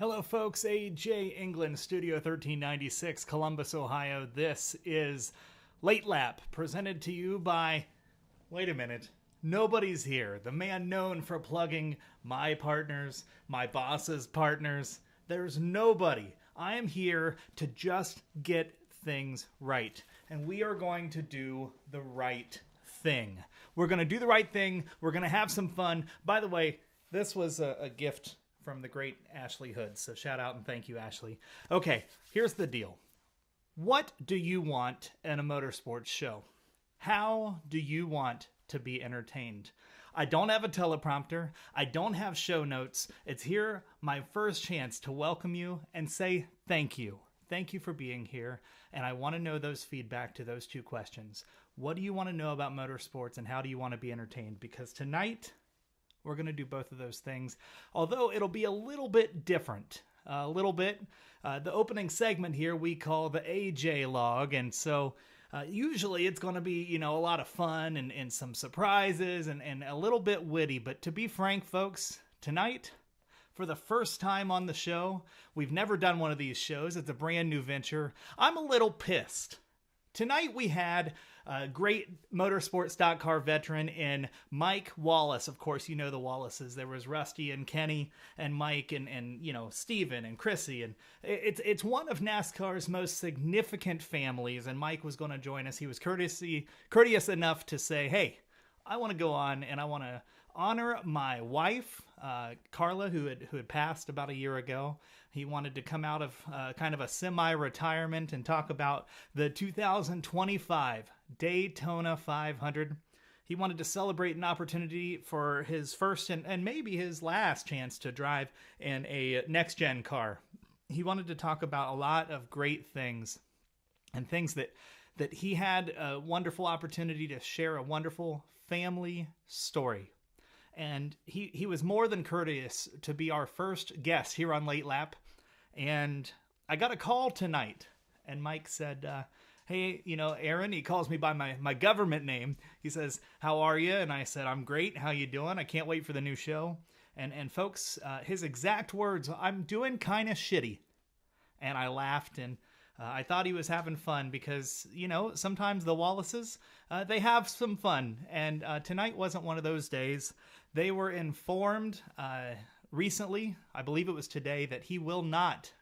Hello folks, AJ England, Studio 1396, Columbus, Ohio. This is Late Lap, presented to you by, wait a minute, nobody's here. The man known for plugging my partners, my boss's partners. There's nobody. I am here to just get things right. And we are going to do the right thing. We're going to do the right thing. We're going to have some fun. By the way, this was a gift from the great Ashley Hood. So shout out and thank you, Ashley. Okay, here's the deal. What do you want in a motorsports show? How do you want to be entertained? I don't have a teleprompter. I don't have show notes. It's here, my first chance to welcome you and say thank you. Thank you for being here. And I want to know those feedback to those two questions. What do you want to know about motorsports and how do you want to be entertained? Because tonight, we're going to do both of those things, although it'll be a little bit different. A little bit. The opening segment here we call the AJ log, and so usually it's going to be, a lot of fun and some surprises and a little bit witty. But to be frank, folks, tonight, for the first time on the show, we've never done one of these shows. It's a brand new venture. I'm a little pissed. Tonight we had a great motorsport stock car veteran in Mike Wallace. Of course, you know the Wallaces. There was Rusty and Kenny and Mike and Steven and Chrissy. And it's one of NASCAR's most significant families. And Mike was going to join us. He was courteous enough to say, hey, I want to go on and I want to honor my wife, Carla, who had passed about a year ago. He wanted to come out of kind of a semi-retirement and talk about the 2025 Daytona 500. He wanted to celebrate an opportunity for his first and maybe his last chance to drive in a next-gen car. He wanted to talk about a lot of great things and things that he had a wonderful opportunity to share a wonderful family story. And he was more than courteous to be our first guest here on Late Lap. And I got a call tonight, and Mike said, hey, Aaron, he calls me by my government name. He says, how are you? And I said, I'm great. How you doing? I can't wait for the new show. And folks, his exact words, I'm doing kind of shitty. And I laughed, and I thought he was having fun because, sometimes the Wallaces, they have some fun. And tonight wasn't one of those days. They were informed recently, I believe it was today, that he will not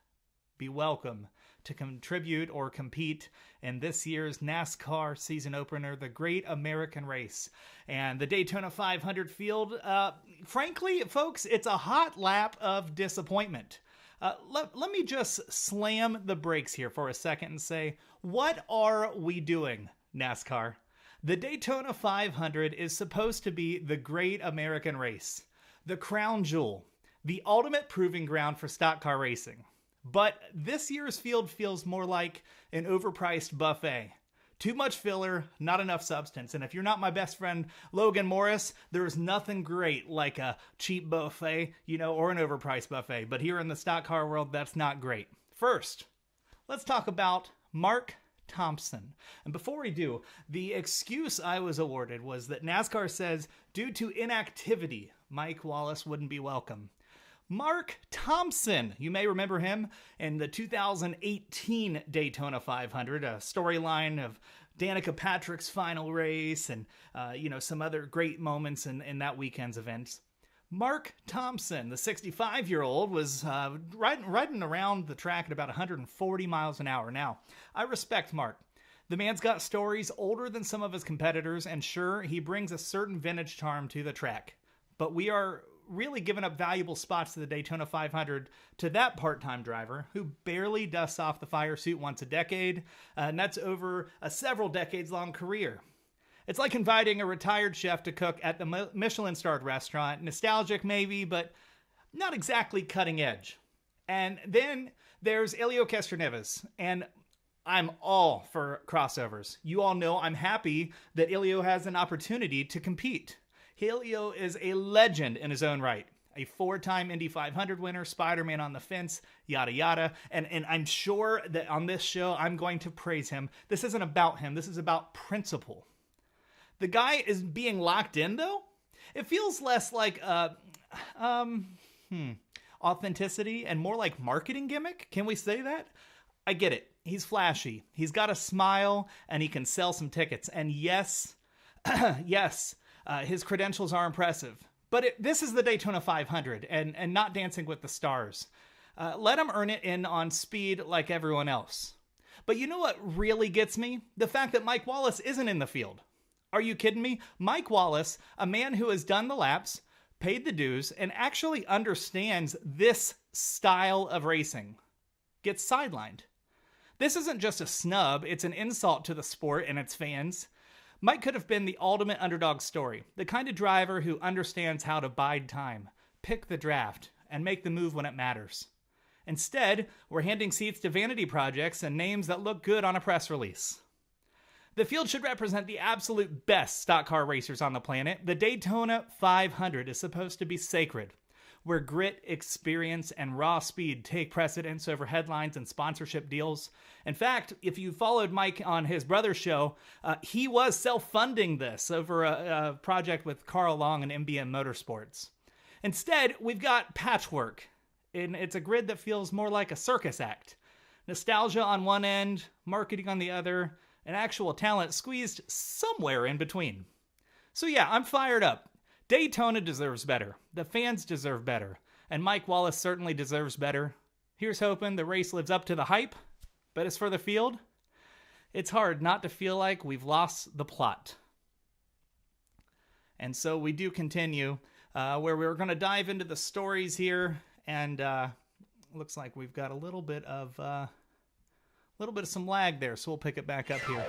be welcome to contribute or compete in this year's NASCAR season opener, the Great American Race. And the Daytona 500 field, frankly, folks, it's a hot lap of disappointment. Let me just slam the brakes here for a second and say, what are we doing, NASCAR? The Daytona 500 is supposed to be the Great American Race, the crown jewel, the ultimate proving ground for stock car racing. But this year's field feels more like an overpriced buffet. Too much filler, not enough substance. And if you're not my best friend, Logan Morris, there's nothing great like a cheap buffet, or an overpriced buffet. But here in the stock car world, that's not great. First, let's talk about Mark Thompson. And before we do, the excuse I was awarded was that NASCAR says due to inactivity, Mike Wallace wouldn't be welcome. Mark Thompson, you may remember him in the 2018 Daytona 500, a storyline of Danica Patrick's final race and, some other great moments in that weekend's events. Mark Thompson, the 65-year-old, was riding around the track at about 140 miles an hour. Now, I respect Mark. The man's got stories older than some of his competitors, and sure, he brings a certain vintage charm to the track. But we are really giving up valuable spots to the Daytona 500 to that part-time driver who barely dusts off the fire suit once a decade, and that's over a several decades-long career. It's like inviting a retired chef to cook at the Michelin-starred restaurant. Nostalgic maybe, but not exactly cutting edge. And then there's Helio Castroneves, and I'm all for crossovers. You all know I'm happy that Helio has an opportunity to compete. Helio is a legend in his own right. A 4-time Indy 500 winner, Spider-Man on the fence, yada yada. And I'm sure that on this show, I'm going to praise him. This isn't about him. This is about principle. The guy is being locked in, though. It feels less like authenticity and more like marketing gimmick. Can we say that? I get it. He's flashy. He's got a smile and he can sell some tickets. And yes, his credentials are impressive. But this is the Daytona 500 and not Dancing with the Stars. Let him earn it in on speed like everyone else. But you know what really gets me? The fact that Mike Wallace isn't in the field. Are you kidding me? Mike Wallace, a man who has done the laps, paid the dues, and actually understands this style of racing, gets sidelined. This isn't just a snub, it's an insult to the sport and its fans. Mike could have been the ultimate underdog story, the kind of driver who understands how to bide time, pick the draft, and make the move when it matters. Instead, we're handing seats to vanity projects and names that look good on a press release. The field should represent the absolute best stock car racers on the planet. The Daytona 500 is supposed to be sacred, where grit, experience, and raw speed take precedence over headlines and sponsorship deals. In fact, if you followed Mike on his brother's show, he was self-funding this over a project with Carl Long and MBM Motorsports. Instead, we've got patchwork, and it's a grid that feels more like a circus act. Nostalgia on one end, marketing on the other, and actual talent squeezed somewhere in between. So yeah, I'm fired up. Daytona deserves better. The fans deserve better. And Mike Wallace certainly deserves better. Here's hoping the race lives up to the hype. But as for the field, it's hard not to feel like we've lost the plot. And so we do continue, where we're going to dive into the stories here. And looks like we've got a little bit of some lag there, so we'll pick it back up here.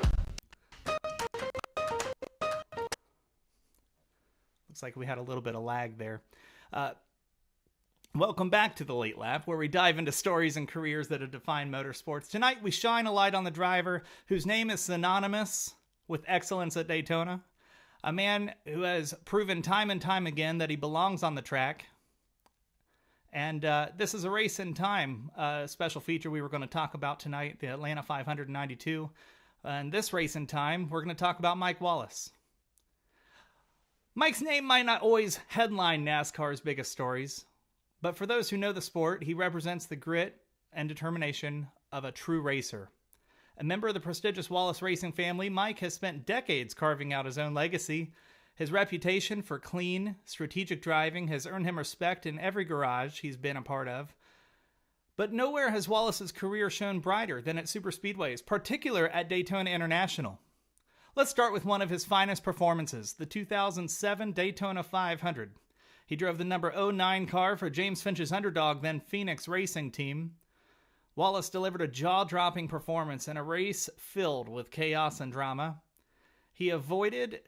Looks like we had a little bit of lag there. Welcome back to the Late Lap, where we dive into stories and careers that have defined motorsports. Tonight, we shine a light on the driver whose name is synonymous with excellence at Daytona. A man who has proven time and time again that he belongs on the track. And this is a race in time, special feature we were going to talk about tonight, the Atlanta 592. And this race in time, we're going to talk about Mike Wallace. Mike's name might not always headline NASCAR's biggest stories, but for those who know the sport, he represents the grit and determination of a true racer. A member of the prestigious Wallace racing family, Mike has spent decades carving out his own legacy. His reputation for clean, strategic driving has earned him respect in every garage he's been a part of. But nowhere has Wallace's career shone brighter than at superspeedways, particularly at Daytona International. Let's start with one of his finest performances, the 2007 Daytona 500. He drove the number 09 car for James Finch's underdog, then Phoenix Racing Team. Wallace delivered a jaw-dropping performance in a race filled with chaos and drama. He avoided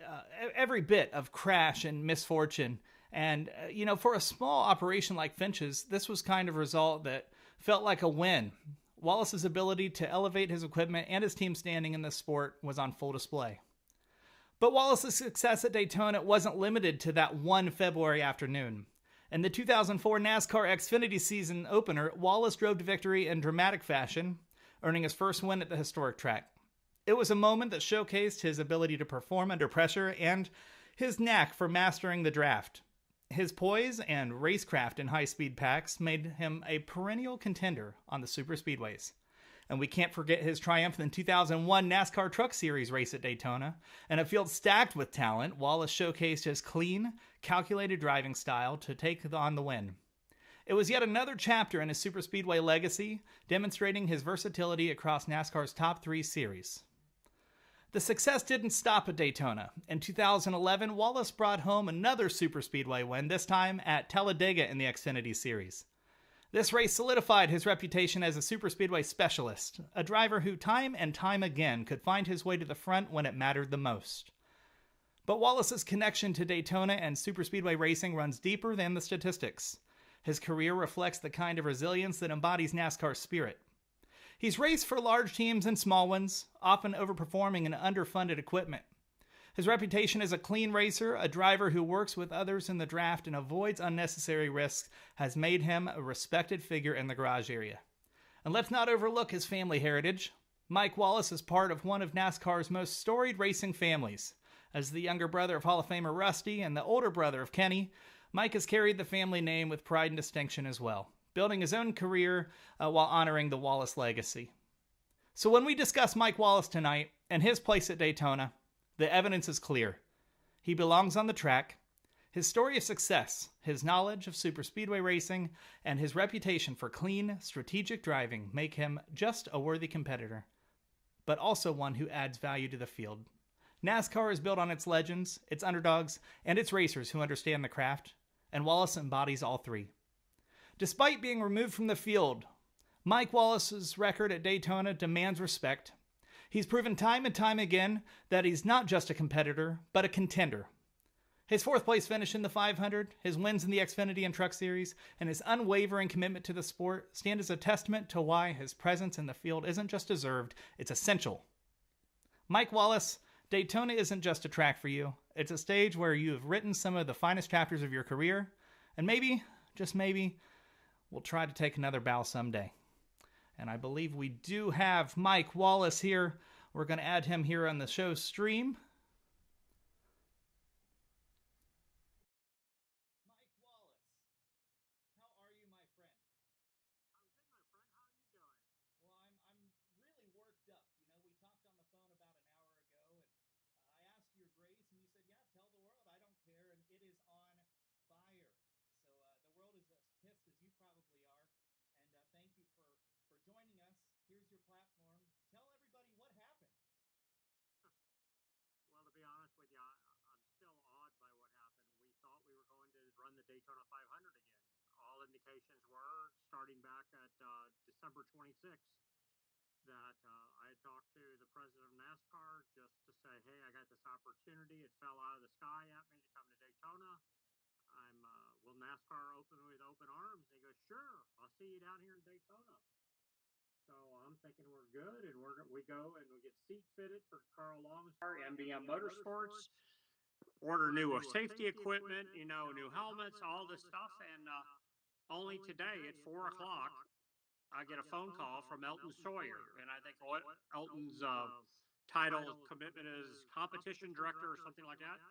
every bit of crash and misfortune. And, for a small operation like Finch's, this was kind of a result that felt like a win. Wallace's ability to elevate his equipment and his team standing in this sport was on full display. But Wallace's success at Daytona wasn't limited to that one February afternoon. In the 2004 NASCAR Xfinity season opener, Wallace drove to victory in dramatic fashion, earning his first win at the historic track. It was a moment that showcased his ability to perform under pressure and his knack for mastering the draft. His poise and racecraft in high-speed packs made him a perennial contender on the superspeedways. And we can't forget his triumph in the 2001 NASCAR Truck Series race at Daytona. In a field stacked with talent, Wallace showcased his clean, calculated driving style to take on the win. It was yet another chapter in his superspeedway legacy, demonstrating his versatility across NASCAR's top 3 series. The success didn't stop at Daytona. In 2011, Wallace brought home another superspeedway win, this time at Talladega in the Xfinity Series. This race solidified his reputation as a superspeedway specialist, a driver who time and time again could find his way to the front when it mattered the most. But Wallace's connection to Daytona and superspeedway racing runs deeper than the statistics. His career reflects the kind of resilience that embodies NASCAR's spirit. He's raced for large teams and small ones, often overperforming in underfunded equipment. His reputation as a clean racer, a driver who works with others in the draft and avoids unnecessary risks, has made him a respected figure in the garage area. And let's not overlook his family heritage. Mike Wallace is part of one of NASCAR's most storied racing families. As the younger brother of Hall of Famer Rusty and the older brother of Kenny, Mike has carried the family name with pride and distinction as well. building his own career while honoring the Wallace legacy. So when we discuss Mike Wallace tonight and his place at Daytona, the evidence is clear. He belongs on the track. His story of success, his knowledge of superspeedway racing, and his reputation for clean, strategic driving make him just a worthy competitor, but also one who adds value to the field. NASCAR is built on its legends, its underdogs, and its racers who understand the craft, and Wallace embodies all three. Despite being removed from the field, Mike Wallace's record at Daytona demands respect. He's proven time and time again that he's not just a competitor, but a contender. His fourth place finish in the 500, his wins in the Xfinity and Truck Series, and his unwavering commitment to the sport stand as a testament to why his presence in the field isn't just deserved, it's essential. Mike Wallace, Daytona isn't just a track for you. It's a stage where you have written some of the finest chapters of your career, and maybe, just maybe, we'll try to take another bow someday. And I believe we do have Mike Wallace here. We're going to add him here on the show stream. Mike Wallace, how are you, my friend? I'm good, my friend. How are you doing? Well, I'm really worked up. You know, we talked on the phone about an hour ago, and I asked your grace, and you said, yeah, tell the world I don't care, and it is on fire. So the world is as pissed as you probably are, and thank you for joining us. Here's your platform. Tell everybody what happened. Well, to be honest with you, I'm still awed by what happened. We thought we were going to run the Daytona 500 again. All indications were, starting back at December 26th, that I had talked to the president of NASCAR just to say, hey, I got this opportunity. It fell out of the sky at me to come to Daytona. Will NASCAR open with open arms? And he goes, sure, I'll see you down here in Daytona. So I'm thinking we're good, and we go and we get seat fitted for Carl Long's MBM Motorsports. Order new safety equipment, new helmets, all this stuff, and only today at 4 o'clock, I get a phone call from Elton Sawyer, and I think what Elton's title commitment is competition director or something like that.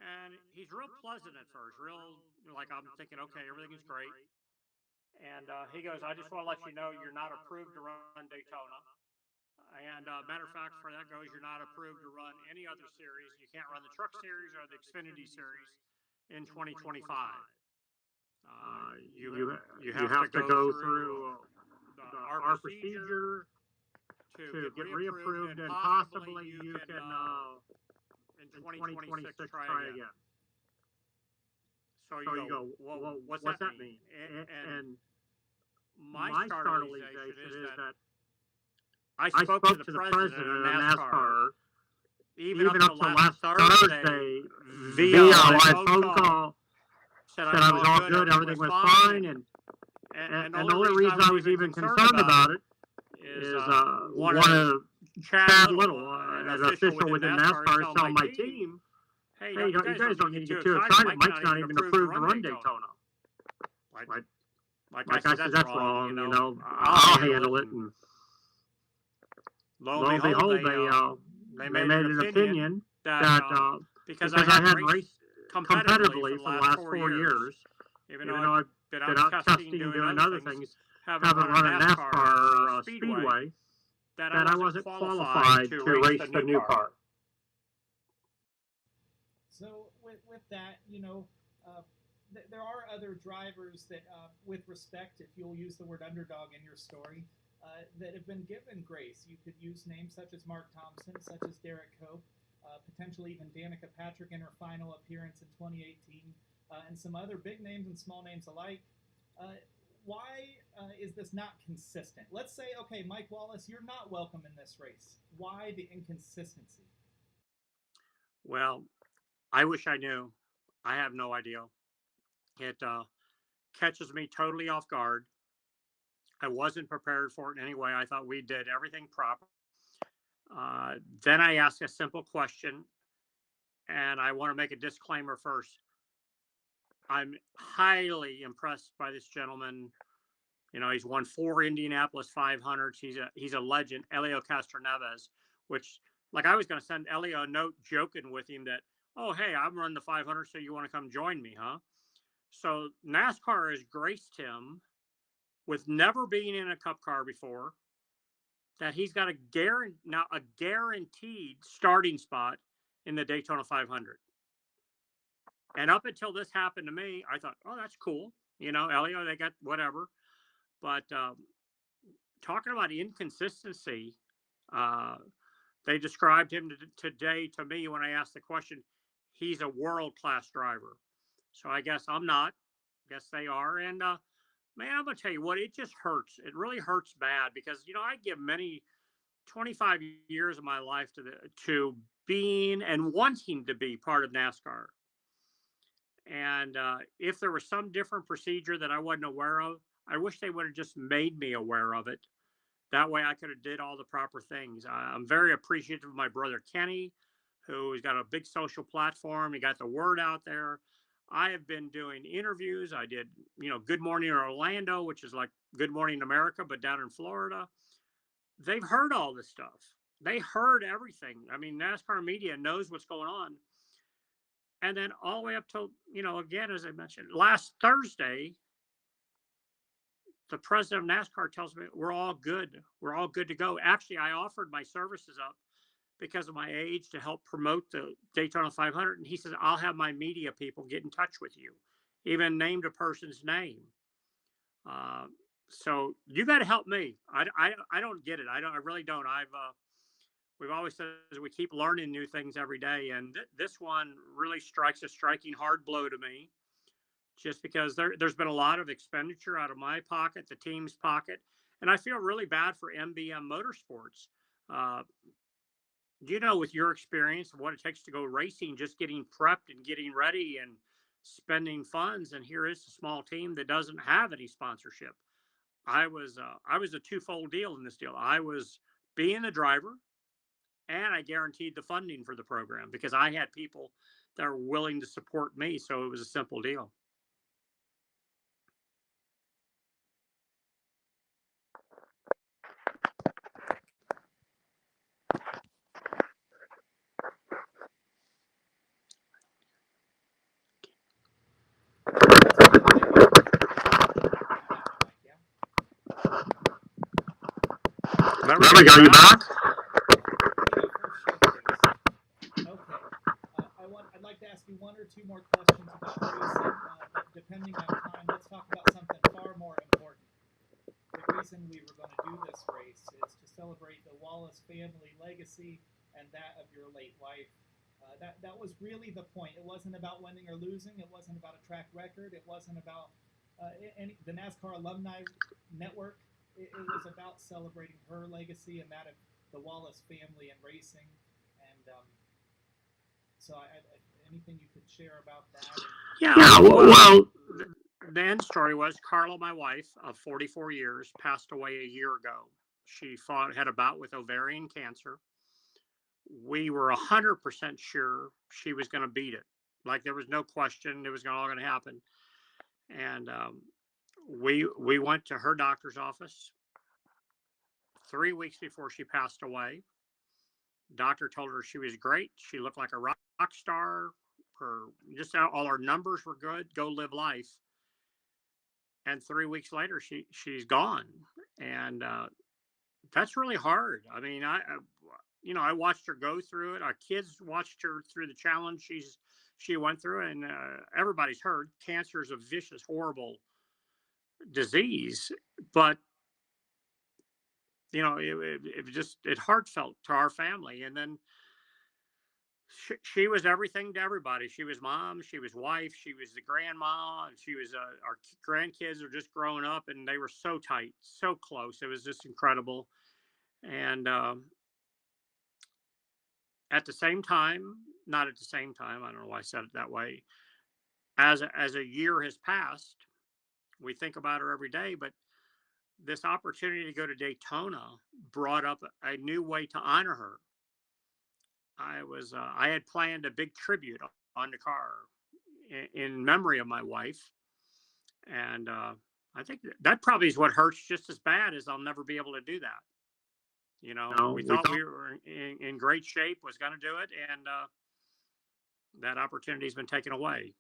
And he's real pleasant at first, real like I'm thinking, okay, everything's great. And he goes, I just want to let you know you're not approved to run Daytona. And matter of fact, for that goes, you're not approved to run any other series. You can't run the Truck Series or the Xfinity Series in 2025. You have to go through our procedure to get reapproved, and possibly you can in 2026 try again. So you go, well, what's that mean? And my startalization is that I spoke to the president of NASCAR even up to last Thursday via live phone call. Said I was all good, everything was fine, and the only reason I was even concerned about it is one of Chad Little, an official within NASCAR, is telling my team, hey, you guys don't need to get too excited. Mike's not even approved to run Daytona. Like I said, that's wrong. I'll handle it. And lo and behold, they made an opinion that because I hadn't raced competitively for the last 4 years, even though I've been out testing and doing other things, haven't run a NASCAR speedway, that I wasn't qualified to race the new car. So with that, there are other drivers that, with respect, if you'll use the word underdog in your story, that have been given grace. You could use names such as Mark Thompson, such as Derek Cope, potentially even Danica Patrick in her final appearance in 2018, and some other big names and small names alike. Why is this not consistent? Let's say, okay, Mike Wallace, you're not welcome in this race. Why the inconsistency? Well, I wish I knew. I have no idea. It catches me totally off guard. I wasn't prepared for it in any way. I thought we did everything proper. Then I asked a simple question, and I want to make a disclaimer first. I'm highly impressed by this gentleman. He's won 4 Indianapolis 500s. He's a legend, Elio Castroneves, which, like, I was going to send Elio a note joking with him that, oh, hey, I'm running the 500, so you want to come join me, huh? So NASCAR has graced him with never being in a Cup car before, that he's got a guaranteed starting spot in the Daytona 500. And up until this happened to me, I thought, oh, that's cool. Elio, they got whatever. But talking about inconsistency, uh, they described him today to me when I asked the question. He's a world-class driver. So I guess I'm not. I guess they are. And man, I'm gonna tell you what, it just hurts. It really hurts bad because I give many 25 years of my life to being and wanting to be part of NASCAR. And if there was some different procedure that I wasn't aware of, I wish they would have just made me aware of it. That way I could have did all the proper things. I'm very appreciative of my brother Kenny, who's got a big social platform. He got the word out there. I have been doing interviews. I did, Good Morning Orlando, which is like Good Morning America, but down in Florida. They've heard all this stuff. They heard everything. I mean, NASCAR media knows what's going on. And then all the way up till, again, as I mentioned, last Thursday, the president of NASCAR tells me we're all good. We're all good to go. Actually, I offered my services up because of my age to help promote the Daytona 500. And he says, I'll have my media people get in touch with you. Even named a person's name. So you got to help me. I don't get it. I really don't. We've always said we keep learning new things every day. And this one really strikes a striking hard blow to me. Just because there's been a lot of expenditure out of my pocket, the team's pocket, and I feel really bad for MBM Motorsports. With your experience of what it takes to go racing, just getting prepped and getting ready and spending funds, and here is a small team that doesn't have any sponsorship. I was a twofold deal in this deal. I was being the driver, and I guaranteed the funding for the program because I had people that are willing to support me. So it was a simple deal. There we go. You back? I'd like to ask you one or two more questions about racing, but depending on time, let's talk about something far more important. The reason we were going to do this race is to celebrate the Wallace family legacy and that of your late wife. That was really the point. It wasn't about winning or losing. It wasn't about a track record. It wasn't about the NASCAR Alumni Network. It was about celebrating her legacy and that of the Wallace family and racing. And so anything you could share about that? Well, the end story was Carla, my wife of 44 years, passed away a year ago. She had a bout with ovarian cancer. We were 100% sure she was going to beat it. Like there was no question it was all going to happen. And we went to her doctor's office 3 weeks before she passed away. Doctor told her she was great. She looked like a rock star. All her numbers were good. Go live life. And 3 weeks later, she's gone. And that's really hard. I mean, I watched her go through it. Our kids watched her through the challenge she went through, and everybody's heard cancer is a vicious, horrible disease. But it heartfelt to our family. And then she was everything to everybody. She was mom, she was wife, she was the grandma, and she was our grandkids are just growing up, and they were so tight, so close. It was just incredible. And at the same time, not at the same time, I don't know why I said it that way. As a year has passed, we think about her every day, but this opportunity to go to Daytona brought up a new way to honor her. I had planned a big tribute on the car in memory of my wife. And I think that probably is what hurts just as bad as I'll never be able to do that. We thought we were in great shape, was going to do it. And that opportunity has been taken away.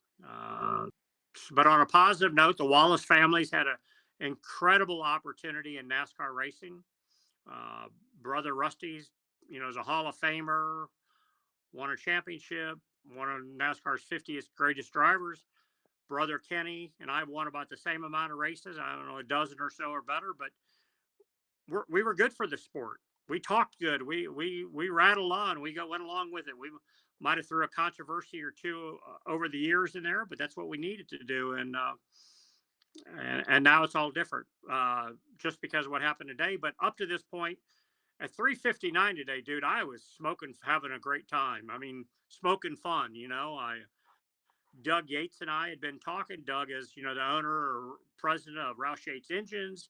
But on a positive note, the Wallace families had incredible opportunity in NASCAR racing. Uh, Brother Rusty's, is a Hall of Famer, won a championship, one of NASCAR's 50th greatest drivers. Brother Kenny and I won about the same amount of races. I don't know, a dozen or so or better, but we were good for the sport. We talked good. We rattled on. Went along with it. We might have threw a controversy or two over the years in there, but that's what we needed to do. And now it's all different, just because of what happened today. But up to this point, at 3:59 today, dude, I was smoking, having a great time. I mean, smoking fun. Doug Yates and I had been talking. Doug is, the owner or president of Roush Yates Engines.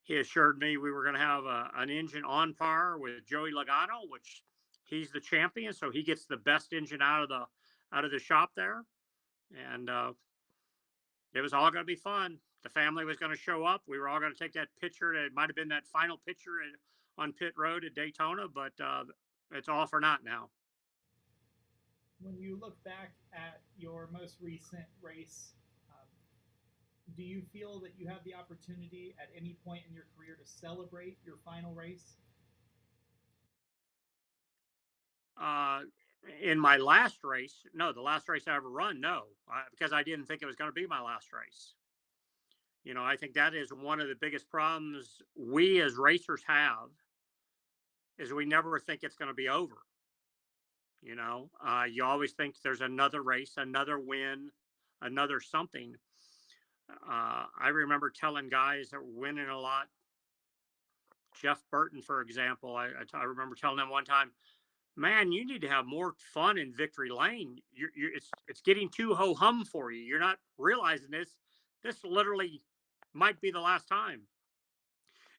He assured me we were going to have an engine on par with Joey Logano, which he's the champion, so he gets the best engine out of the shop there. And it was all going to be fun. The family was going to show up. We were all going to take that picture. It might have been that final picture on pit road at Daytona, but it's all for naught now. When you look back at your most recent race, do you feel that you have the opportunity at any point in your career to celebrate your final race? Uh, in my last race, no, the last race I ever run, no, because I didn't think it was going to be my last race. I think that is one of the biggest problems we as racers have, is we never think it's going to be over. You always think there's another race, another win, another something. I remember telling guys that were winning a lot, Jeff Burton, for example. I remember telling him one time, man, you need to have more fun in victory lane. It's getting too ho hum for you. You're not realizing this. This literally might be the last time.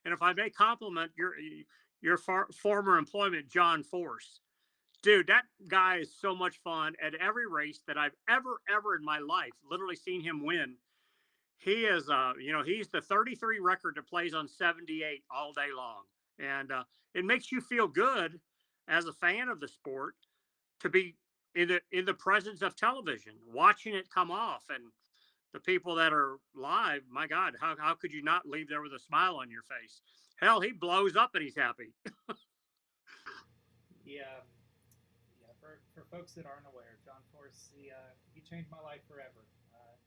And if I may compliment your former employment, John Force, dude, that guy is so much fun at every race that I've ever in my life literally seen him win. He is, he's the 33 record that plays on 78 all day long. And it makes you feel good as a fan of the sport to be in the presence of television, watching it come off. And the people that are live, my God, how could you not leave there with a smile on your face? Hell, he blows up and he's happy. Yeah, yeah. For folks that aren't aware, John Force, he changed my life forever.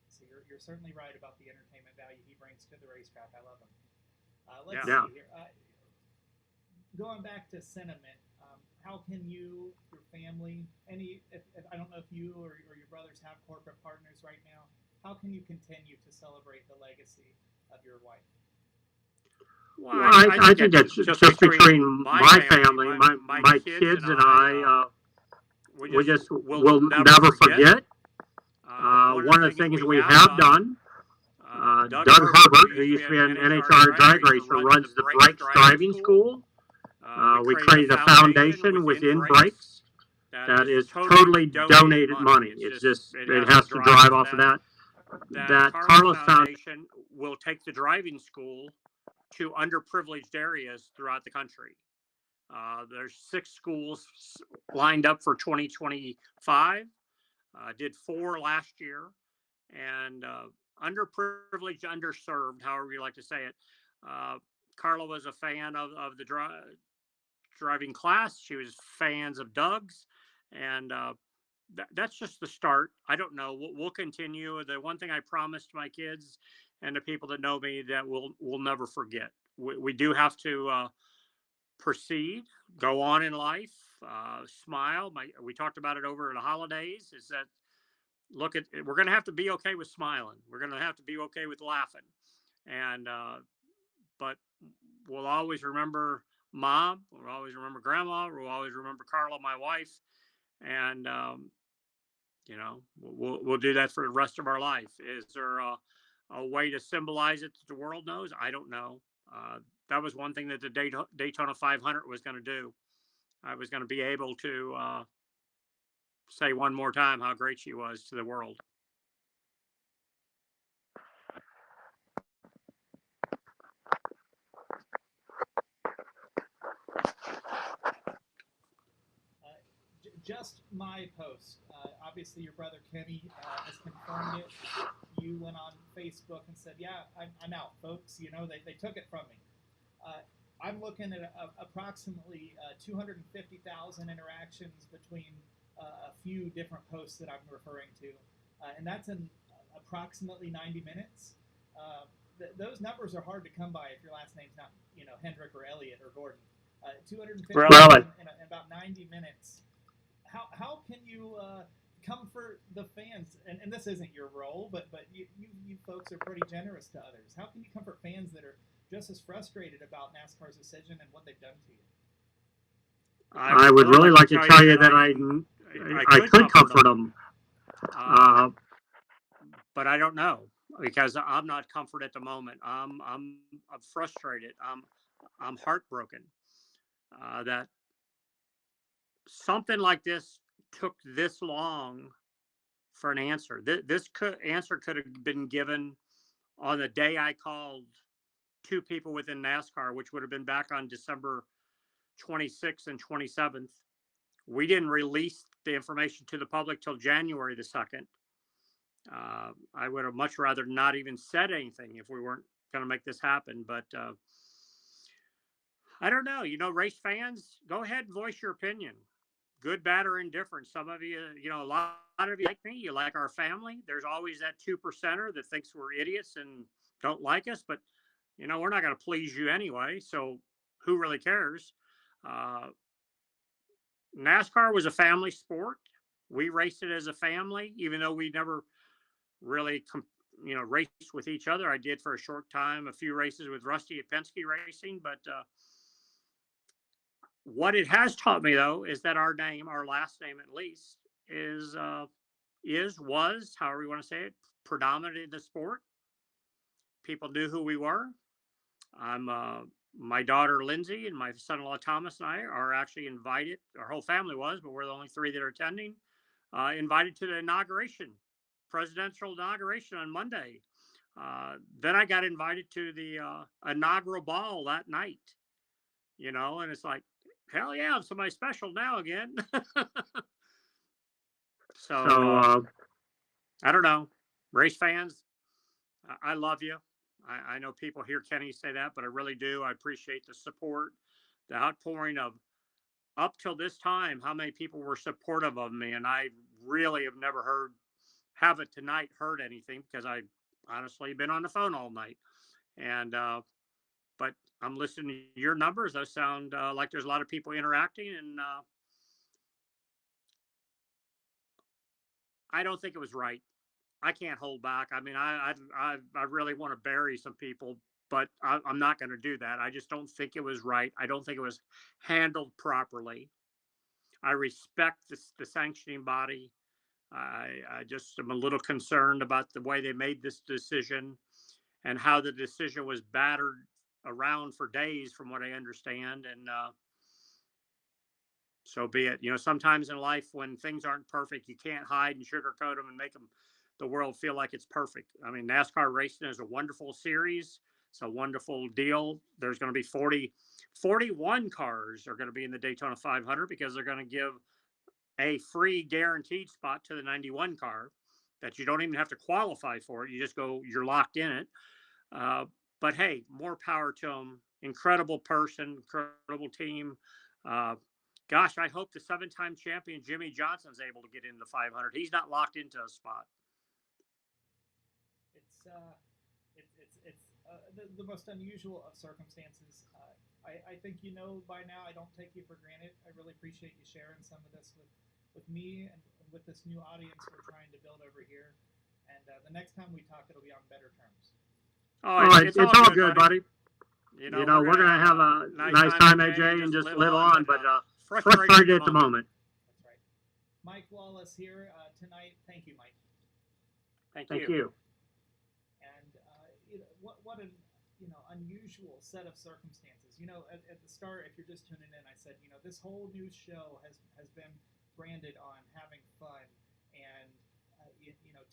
So you're certainly right about the entertainment value he brings to the racetrack. I love him. Let's see here. Going back to sentiment, how can you, your family, if I don't know if you or your brothers have corporate partners right now, how can you continue to celebrate the legacy of your wife? Well, I think that's just between my family, my kids and I. We just will never forget. One of the things we have done, Doug Herbert, who used to be an NHR drag racer, runs the brakes driving school. We created a foundation within brakes that is totally donated money. It has to drive off of that. That Carlos Foundation will take the driving school to underprivileged areas throughout the country. There's 6 schools lined up for 2025. Did 4 last year, and underprivileged, underserved, however you like to say it. Carla was a fan of the driving class. She was fans of Doug's, and that's just the start. I don't know. We'll continue. The one thing I promised my kids and the people that know me that we'll never forget. We do have to proceed, go on in life, smile. We talked about it over the holidays. Is that we're going to have to be okay with smiling. We're going to have to be okay with laughing, and but we'll always remember Mom. We'll always remember Grandma. We'll always remember Carla, my wife, and we'll do that for the rest of our life. Is there a way to symbolize it that the world knows? I don't know. That was one thing that the Daytona 500 was going to do. I was going to be able to say one more time how great she was to the world. just my post. Obviously, your brother Kenny has confirmed it. You went on Facebook and said, "Yeah, I'm out, folks." You know, they took it from me. Uh, I'm looking at approximately 250,000 interactions between a few different posts that I'm referring to, and that's in approximately 90 minutes. Those numbers are hard to come by if your last name's not, Hendrick or Elliott or Gordon. 250,000 in about 90 minutes. How can you comfort the fans? And this isn't your role, but you folks are pretty generous to others. How can you comfort fans that are just as frustrated about NASCAR's decision and what they've done to you? I would really like to tell you that I could comfort them, but I don't know because I'm not comforted at the moment. I'm frustrated. I'm heartbroken that something like this took this long for an answer. This answer could have been given on the day I called two people within NASCAR, which would have been back on December 26th and 27th. We didn't release the information to the public till January the 2nd. I would have much rather not even said anything if we weren't going to make this happen. But I don't know. Race fans, go ahead and voice your opinion. Good, bad, or indifferent. Some of you, a lot of you like me. You like our family. There's always that 2%er that thinks we're idiots and don't like us. But, we're not going to please you anyway. So who really cares? NASCAR was a family sport. We raced it as a family, even though we never really, raced with each other. I did for a short time, a few races with Rusty at Penske Racing. But what it has taught me, though, is that our name, our last name at least, was, however you want to say it, predominant in the sport. People knew who we were. My daughter Lindsay and my son-in-law Thomas and I are actually invited. Our whole family was, but we're the only three that are attending. Invited to the presidential inauguration on Monday. Then I got invited to the inaugural ball that night. And it's like, hell yeah, I'm somebody special now again. So I don't know, race fans. I love you. I know people hear Kenny say that, but I really do. I appreciate the support, the outpouring of up till this time, how many people were supportive of me. And I really have never heard anything because I honestly been on the phone all night. And, but I'm listening to your numbers. Those sound like there's a lot of people interacting. And I don't think it was right. I can't hold back. I mean, I really want to bury some people, but I'm not going to do that. I just don't think it was right. I don't think it was handled properly. I respect the sanctioning body. I just am a little concerned about the way they made this decision and how the decision was battered around for days, from what I understand. And so be it. Sometimes in life when things aren't perfect, you can't hide and sugarcoat them and make the world feel like it's perfect. I mean, NASCAR racing is a wonderful series. It's a wonderful deal. There's going to be 41 cars are going to be in the Daytona 500 because they're going to give a free guaranteed spot to the 91 car that you don't even have to qualify for it. You just go, you're locked in it. But hey, more power to them. Incredible person, incredible team. Gosh, I hope the 7-time champion Jimmy Johnson's able to get into the 500. He's not locked into a spot. It's the most unusual of circumstances. I think by now I don't take you for granted. I really appreciate you sharing some of this with me and with this new audience we're trying to build over here. And the next time we talk, it'll be on better terms. Oh, it's all good, buddy. We're going to have a nice time, AJ, and just live on, but frustrated at the moment. That's right. Mike Wallace here tonight. Thank you, Mike. Thank you. And what an unusual set of circumstances. At the start, if you're just tuning in, I said this whole new show has been branded on having fun and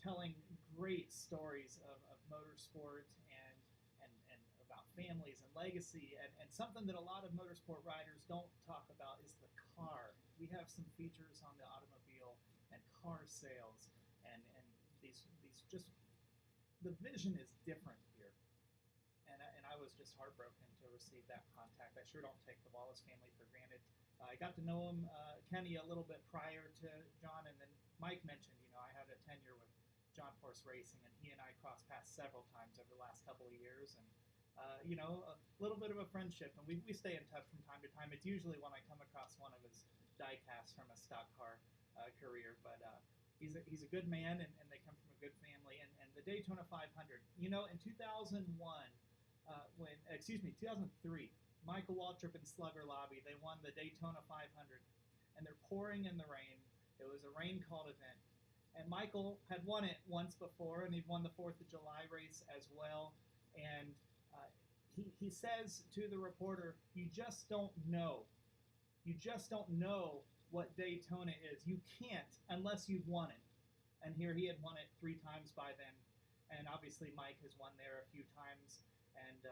telling great stories of motorsport and about families and legacy, and something that a lot of motorsport riders don't talk about is the car. We have some features on the automobile and car sales, and these just, the vision is different here. And I was just heartbroken to receive that contact. I sure don't take the Wallace family for granted. I got to know him, Kenny, a little bit prior to John, and then Mike mentioned, I had a tenure with John Force Racing, and he and I crossed paths several times over the last couple of years, and a little bit of a friendship, and we stay in touch from time to time. It's usually when I come across one of his die-casts from a stock car career, but he's a good man, and they come from a good family. And the Daytona 500, in 2001, 2003, Michael Waltrip and Slugger Lobby, they won the Daytona 500, and they're pouring in the rain. It was a rain-called event, and Michael had won it once before, and he'd won the 4th of July race as well, and he says to the reporter, you just don't know. You just don't know what Daytona is. You can't unless you've won it. And here he had won it 3 times by then, and obviously Mike has won there a few times, and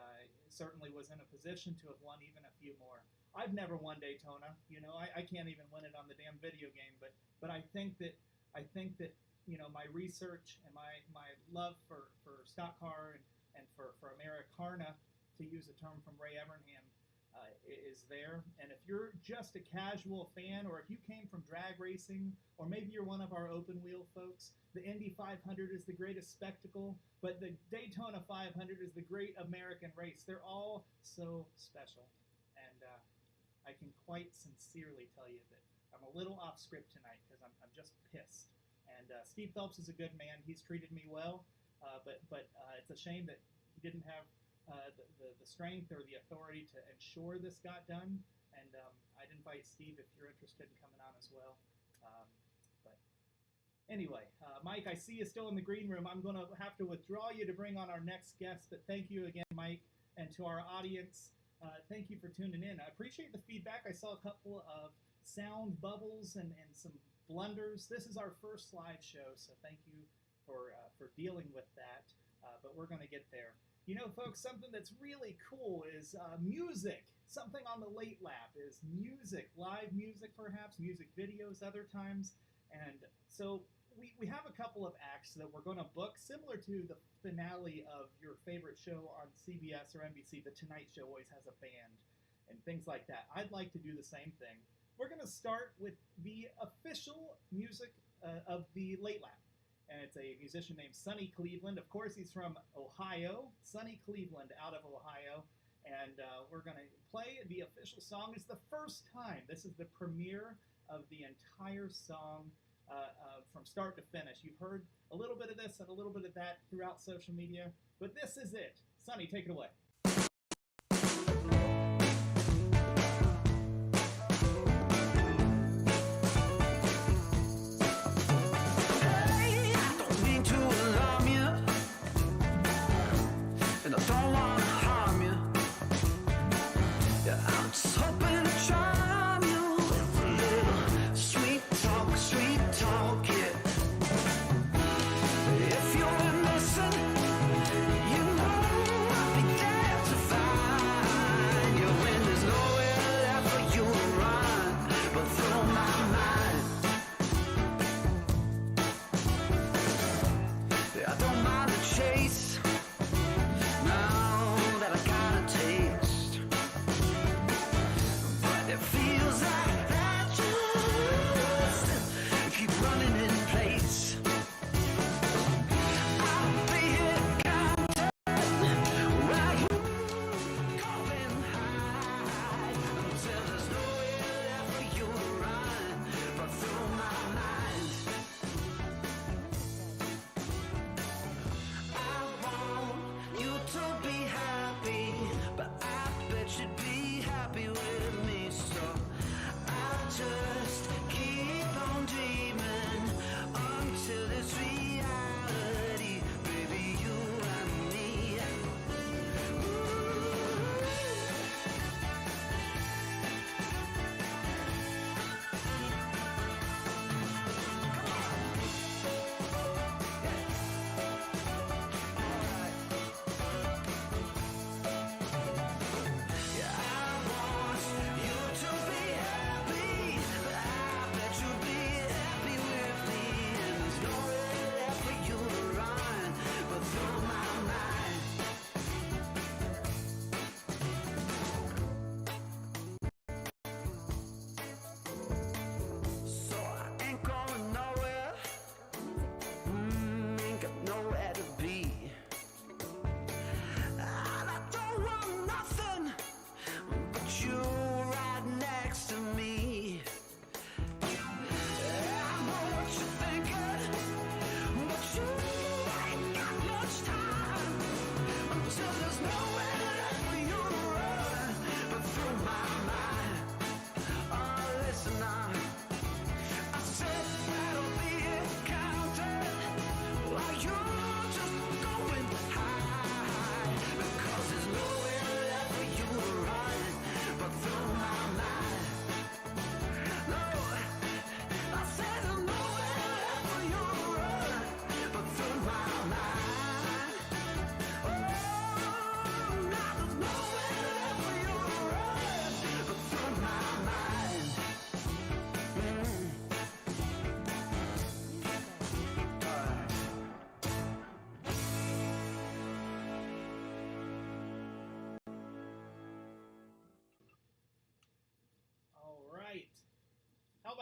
certainly was in a position to have won even a few more. I've never won Daytona. I can't even win it on the damn video game, but I think that my research and my love for stock car and for Americana, to use a term from Ray Evernham, is there. And if you're just a casual fan, or if you came from drag racing, or maybe you're one of our open wheel folks, the Indy 500 is the greatest spectacle, but the Daytona 500 is the great American race. They're all so special. And I can quite sincerely tell you that I'm a little off script tonight because I'm just pissed. And Steve Phelps is a good man. He's treated me well, but it's a shame that he didn't have the strength or the authority to ensure this got done. And I'd invite Steve if you're interested in coming on as well. But anyway, Mike, I see you still in the green room. I'm going to have to withdraw you to bring on our next guest, but thank you again, Mike, and to our audience, thank you for tuning in. I appreciate the feedback. I saw a couple of sound bubbles and some blunders. This is our first slideshow, so thank you for dealing with that, but we're going to get there. Folks, something that's really cool is music. Something on the late lap is music, live music perhaps, music videos other times. And so we have a couple of acts that we're going to book, similar to the finale of your favorite show on CBS or NBC. The Tonight Show always has a band and things like that. I'd like to do the same thing. We're going to start with the official music of the late lap. And it's a musician named Sonny Cleveland. Of course, he's from Ohio. Sonny Cleveland out of Ohio. And we're going to play the official song. It's the first time. This is the premiere of the entire song from start to finish. You've heard a little bit of this and a little bit of that throughout social media. But this is it. Sonny, take it away. If you're missing, you know I'll be there.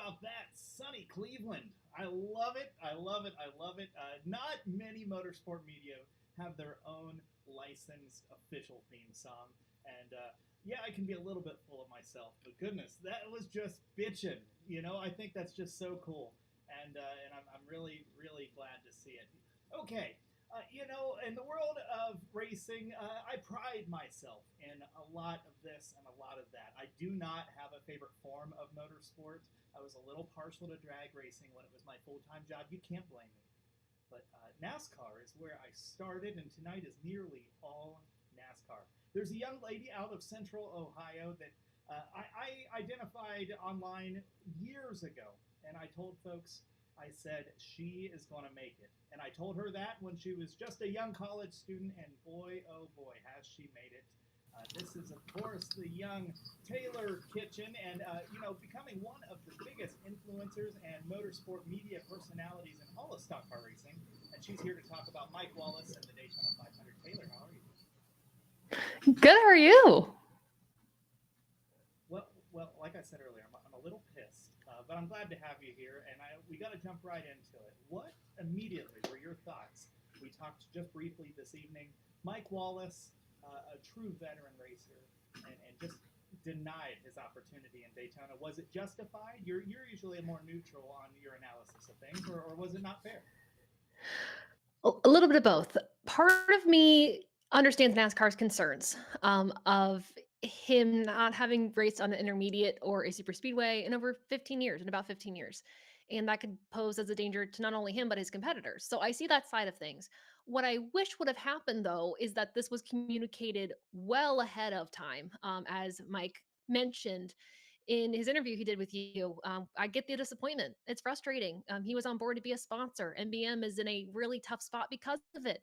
about that? Sunny Cleveland. I love it. I love it. I love it. Not many motorsport media have their own licensed official theme song. And yeah, I can be a little bit full of myself, but goodness, that was just bitchin'. I think that's just so cool. And I'm really, really glad to see it. Okay, in the world of racing, I pride myself in a lot of this and a lot of that. I do not have a favorite form of motorsport. I was a little partial to drag racing when it was my full-time job. You can't blame me. But NASCAR is where I started, and tonight is nearly all NASCAR. There's a young lady out of Central Ohio that I identified online years ago, and I told folks, I said, she is going to make it. And I told her that when she was just a young college student, and boy, oh boy, has she made it. This is, of course, the young Taylor Kitchen, and, becoming one of the biggest influencers and motorsport media personalities in all of stock car racing. And she's here to talk about Mike Wallace and the Daytona 500. Taylor, how are you? Good, how are you? Well, like I said earlier, I'm a little pissed, but I'm glad to have you here, and we got to jump right into it. What immediately were your thoughts? We talked just briefly this evening. Mike Wallace, a true veteran racer, and just denied his opportunity in Daytona. Was it justified? You're usually more neutral on your analysis of things, or was it not fair? A little bit of both. Part of me understands NASCAR's concerns of him not having raced on an intermediate or a super speedway in about 15 years. And that could pose as a danger to not only him, but his competitors. So I see that side of things. What I wish would have happened, though, is that this was communicated well ahead of time, as Mike mentioned in his interview he did with you. I get the disappointment. It's frustrating. He was on board to be a sponsor. NBM is in a really tough spot because of it.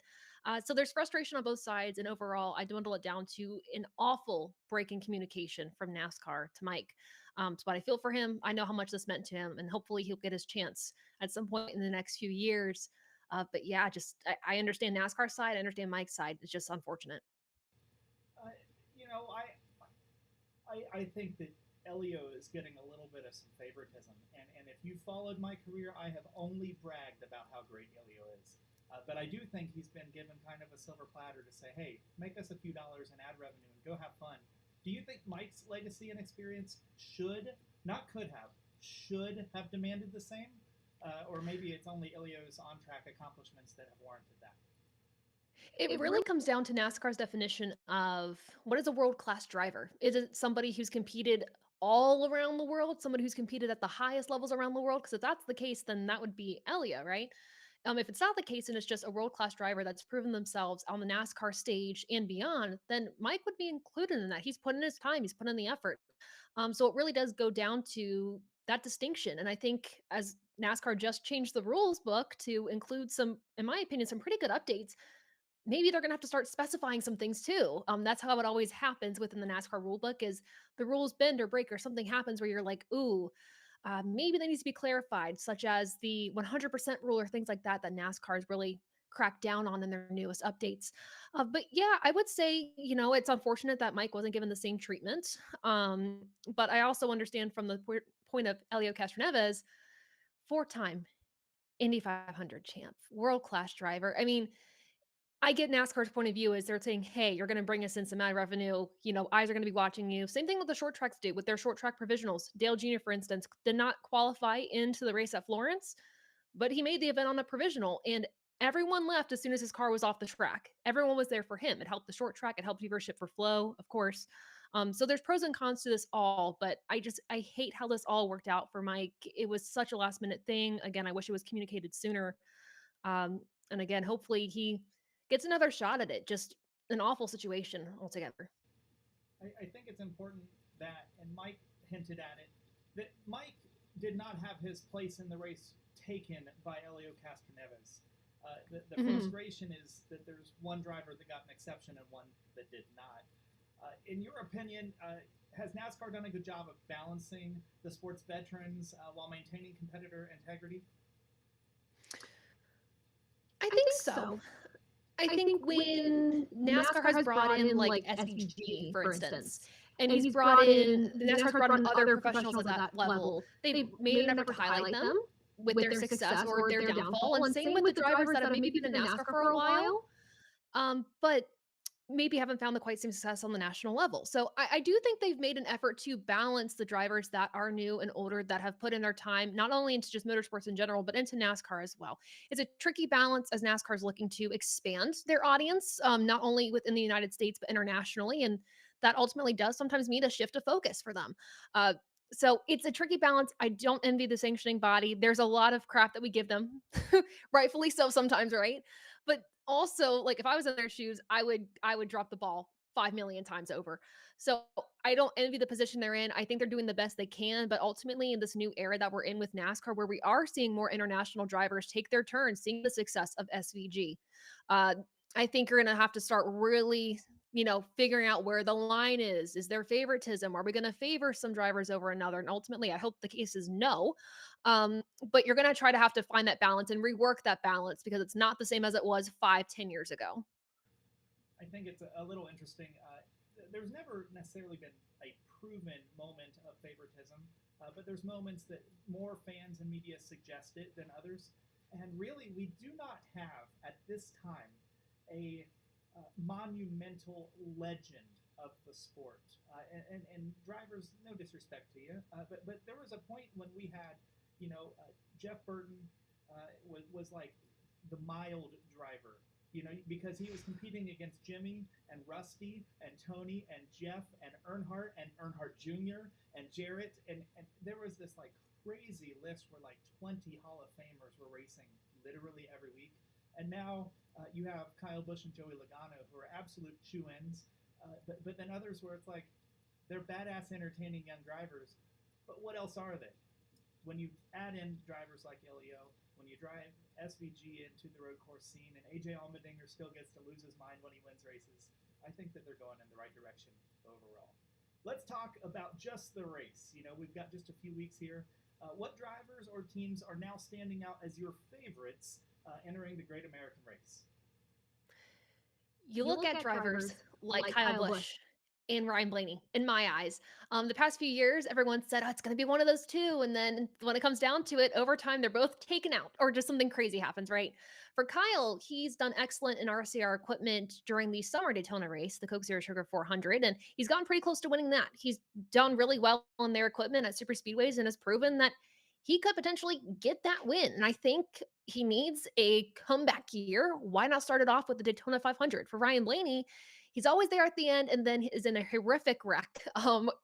So there's frustration on both sides. And overall, I dwindle it down to an awful break in communication from NASCAR to Mike. But I feel for him. I know how much this meant to him, and hopefully he'll get his chance at some point in the next few years. But yeah, I understand NASCAR's side. I understand Mike's side. It's just unfortunate. Uh, I think that Elio is getting a little bit of some favoritism. And if you followed my career, I have only bragged about how great Elio is. But I do think he's been given kind of a silver platter to say, hey, make us a few dollars in ad revenue and go have fun. Do you think Mike's legacy and experience should have demanded the same? Or maybe it's only Elio's on-track accomplishments that have warranted that? It really comes down to NASCAR's definition of what is a world-class driver. Is it somebody who's competed all around the world, somebody who's competed at the highest levels around the world? Because if that's the case, then that would be Elio, right? If it's not the case and it's just a world-class driver that's proven themselves on the NASCAR stage and beyond, then Mike would be included in that. He's put in his time, he's put in the effort. So it really does go down to that distinction. And I think as NASCAR just changed the rules book to include some, in my opinion, some pretty good updates, maybe they're going to have to start specifying some things too. That's how it always happens within the NASCAR rule book is the rules bend or break or something happens where you're like, ooh, maybe that needs to be clarified, such as the 100% rule or things like that NASCAR has really cracked down on in their newest updates. But yeah, I would say, it's unfortunate that Mike wasn't given the same treatment. But I also understand from the point of Elio Castroneves, 4-time Indy 500 champ, world-class driver. I mean, I get NASCAR's point of view is they're saying, hey, you're going to bring us in some ad revenue. Eyes are going to be watching you. Same thing with the short tracks do with their short track provisionals. Dale Jr., for instance, did not qualify into the race at Florence, but he made the event on a provisional, and everyone left as soon as his car was off the track. Everyone was there for him. It helped the short track. It helped viewership for Flow, of course. So there's pros and cons to this all, but I hate how this all worked out for Mike. It was such a last minute thing. Again, I wish it was communicated sooner. And again, hopefully he gets another shot at it. Just an awful situation altogether. I think it's important that, and Mike hinted at it, that Mike did not have his place in the race taken by Elio Castroneves. The frustration is that there's one driver that got an exception and one that did not. In your opinion, has NASCAR done a good job of balancing the sport's veterans while maintaining competitor integrity? I think so. I think when NASCAR has brought in like SVG, for instance, And he's brought in, the NASCAR's brought in other professionals at that level. They've made an effort to highlight them with their success or their downfall. And same with the drivers that have maybe been in NASCAR for a while, but maybe haven't found the quite same success on the national level. So I do think they've made an effort to balance the drivers that are new and older, that have put in their time, not only into just motorsports in general, but into NASCAR as well. It's a tricky balance as NASCAR is looking to expand their audience, not only within the United States, but internationally. And that ultimately does sometimes mean a shift of focus for them. So it's a tricky balance. I don't envy the sanctioning body. There's a lot of crap that we give them, rightfully so sometimes, right? But also, like, if I was in their shoes, I would drop the ball 5 million times over. So I don't envy the position they're in. I think they're doing the best they can, but ultimately in this new era that we're in with NASCAR, where we are seeing more international drivers take their turn, seeing the success of SVG, I think you're going to have to start really, figuring out where the line is. Is there favoritism? Are we going to favor some drivers over another? And ultimately, I hope the case is no. But you're going to try to have to find that balance and rework that balance, because it's not the same as it was 5-10 years ago. I think it's a little interesting. There's never necessarily been a proven moment of favoritism, but there's moments that more fans and media suggest it than others. And really, we do not have at this time a monumental legend of the sport. And drivers, no disrespect to you, but there was a point when we had, Jeff Burton was like the mild driver, because he was competing against Jimmy and Rusty and Tony and Jeff and Earnhardt Jr. and Jarrett. And there was this like crazy list where like 20 Hall of Famers were racing literally every week. And now you have Kyle Busch and Joey Logano, who are absolute chew-ins, but then others where it's like they're badass, entertaining young drivers, but what else are they? When you add in drivers like Elio, when you drive SVG into the road course scene, and AJ Allmendinger still gets to lose his mind when he wins races, I think that they're going in the right direction overall. Let's talk about just the race. We've got just a few weeks here. What drivers or teams are now standing out as your favorites entering the Great American Race? You look at drivers like Kyle Busch and Ryan Blaney, in my eyes. The past few years, everyone said, oh, it's going to be one of those two. And then when it comes down to it, over time, they're both taken out, or just something crazy happens, right? For Kyle, he's done excellent in RCR equipment during the summer Daytona race, the Coke Zero Sugar 400, and he's gotten pretty close to winning that. He's done really well on their equipment at super speedways and has proven that he could potentially get that win. And I think he needs a comeback year. Why not start it off with the Daytona 500? For Ryan Blaney, he's always there at the end and then is in a horrific wreck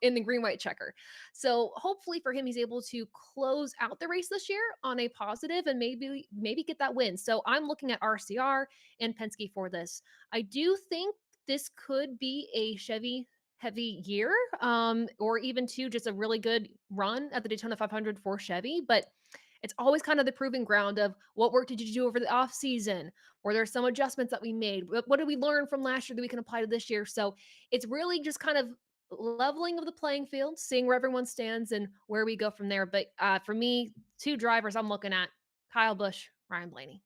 in the green-white checker. So hopefully for him, he's able to close out the race this year on a positive and maybe get that win. So I'm looking at RCR and Penske for this. I do think this could be a Chevy heavy year, or even just a really good run at the Daytona 500 for Chevy. But it's always kind of the proving ground of what work did you do over the off season? Or there's some adjustments that we made. What did we learn from last year that we can apply to this year? So it's really just kind of leveling of the playing field, seeing where everyone stands and where we go from there. But for me, two drivers I'm looking at: Kyle Busch, Ryan Blaney.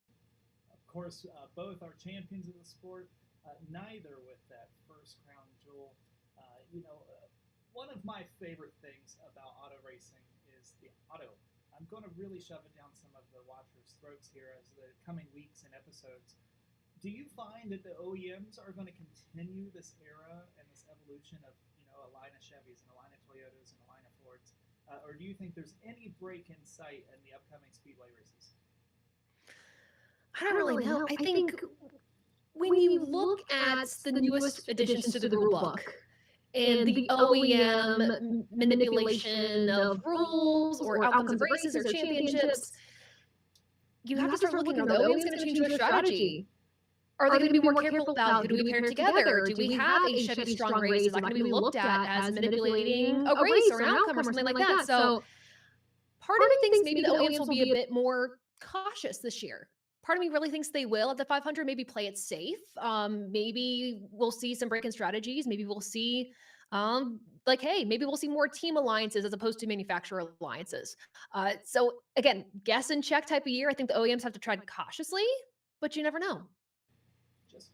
Of course, both are champions of the sport, neither with that first crown jewel. One of my favorite things about auto racing is the auto. I'm going to really shove it down some of the watchers' throats here as the coming weeks and episodes. Do you find that the OEMs are going to continue this era and this evolution of, a line of Chevys and a line of Toyotas and a line of Fords? Or do you think there's any break in sight in the upcoming speedway races? I don't really know. I think when you look at the newest additions to the rule book and the OEM manipulation of rules or outcomes of races or championships, you have to start looking, are the OEMs going to change their strategy? Are they going to be more careful about who do we pair together? Do we have a Chevy strong race? Is that going to be looked at as manipulating a race or an outcome or something like that? So part of me thinks maybe the OEMs will be a bit more cautious this year. Part of me really thinks they will at the 500, maybe play it safe. Maybe we'll see some break-in strategies. Maybe we'll see maybe we'll see more team alliances as opposed to manufacturer alliances. So again, guess and check type of year. I think the OEMs have to tread cautiously, but you never know.